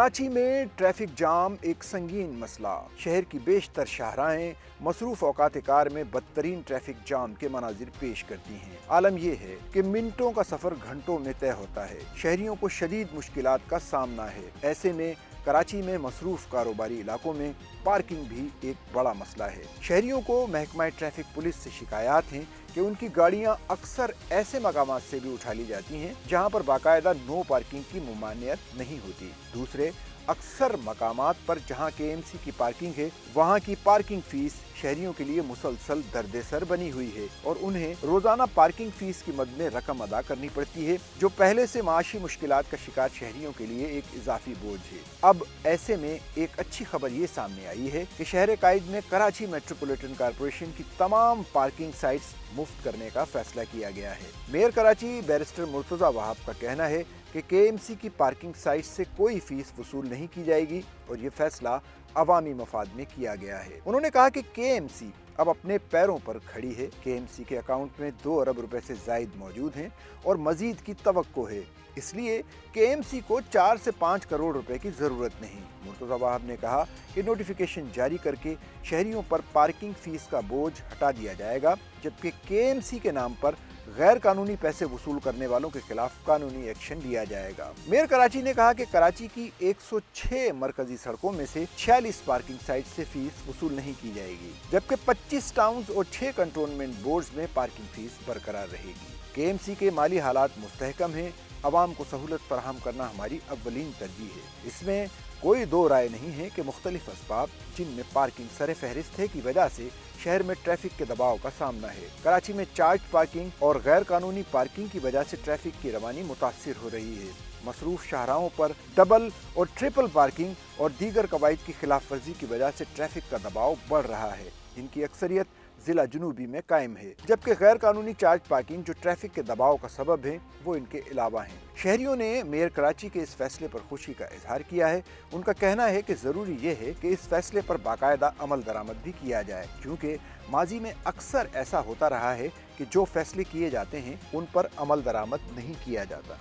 कराची में traffic jam एक संगीन मसला। शहर की बेशतर शाहराहें मसरूफ औकात कार में बदतरीन ट्रैफिक जाम के मनाजिर पेश करती हैं। आलम यह है कि मिनटों का सफर घंटों में तय होता है। शहरियों को शदीद मुश्किलात का सामना है। ऐसे में कराची में मसरूफ कारोबारी इलाकों में पार्किंग भी एक बड़ा मसला है। शहरियों को महकमा ट्रैफिक पुलिस से शिकायत हैं कि उनकी गाड़ियां अक्सर ऐसे मकामात से भी उठा ली जाती हैं जहां पर बाकायदा नो पार्किंग की मुमानियत नहीं होती। दूसरे अक्सर मकामात पर जहां केएमसी की पार्किंग है वहां की पार्किंग फीस शहरियों के लिए मुसलसल दर्द-ए-सर बनी हुई है और उन्हें रोजाना पार्किंग फीस की मद में रकम अदा करनी पड़ती है, जो पहले से माशी मुश्किलात का शिकार शहरियों के लिए एक इजाफी बोझ है। अब ऐसे में एक अच्छी खबर ये सामने आई है कि शहर कायद में कराची मेट्रोपॉलिटन कॉर्पोरेशन की तमाम पार्किंग साइट्स मुफ्त करने का फैसला किया गया है। मेयर कराची बैरिस्टर मुर्तजा वहाब का कहना है कि केएमसी की पार्किंग साइट से कोई फीस वसूल नहीं की जाएगी और ये फैसला अवामी मफाद में किया गया है। उन्होंने कहा कि केएमसी अब अपने पैरों पर खड़ी है। केएमसी के अकाउंट में 2 अरब रुपए से जायद मौजूद हैं और मजीद की तवक्को है, इसलिए केएमसी को 4 से 5 करोड़ रुपए की जरूरत नहीं। मुर्तजा वहाब ने कहा कि नोटिफिकेशन जारी करके शहरियों पर पार्किंग फीस का बोझ हटा दिया जाएगा, जबकि केएमसी के नाम पर गैर कानूनी पैसे वसूल करने वालों के खिलाफ कानूनी एक्शन लिया जाएगा। मेयर कराची ने कहा कि कराची की 106 मरकजी सड़कों में से 46 पार्किंग साइट से फीस वसूल नहीं की जाएगी, जबकि 25 टाउन्स और 6 कंटोनमेंट बोर्ड्स में पार्किंग फीस बरकरार रहेगी। केएमसी के माली हालात मुस्तहकम हैं। अवाम को सहूलत फराहम करना हमारी अव्वलीन तरजीह है। इसमें कोई दो राय नहीं है कि मुख्तलिफ असबाब जिनमें पार्किंग सरे फहरिस्त है की वजह से शहर में ट्रैफिक के दबाव का सामना है। कराची में चार्ज पार्किंग और गैर कानूनी पार्किंग की वजह से ट्रैफिक की रवानी मुतासिर हो रही है। मसरूफ शाहराहों पर डबल और ट्रिपल पार्किंग और दीगर कवायद की खिलाफ वर्जी की वजह से ट्रैफिक का दबाव बढ़ रहा है। इनकी अक्सरियत जिला जुनूबी में कायम है, जबकि गैर कानूनी चार्ज पार्किंग जो ट्रैफिक के दबाव का सबब है वो इनके अलावा हैं। शहरियों ने मेयर कराची के इस फैसले पर खुशी का इजहार किया है। उनका कहना है कि जरूरी ये है कि इस फैसले पर बाकायदा अमल दरामद भी किया जाए, क्योंकि माजी में अक्सर ऐसा होता रहा है कि जो फैसले किए जाते हैं उन पर अमल दरामद नहीं किया जाता।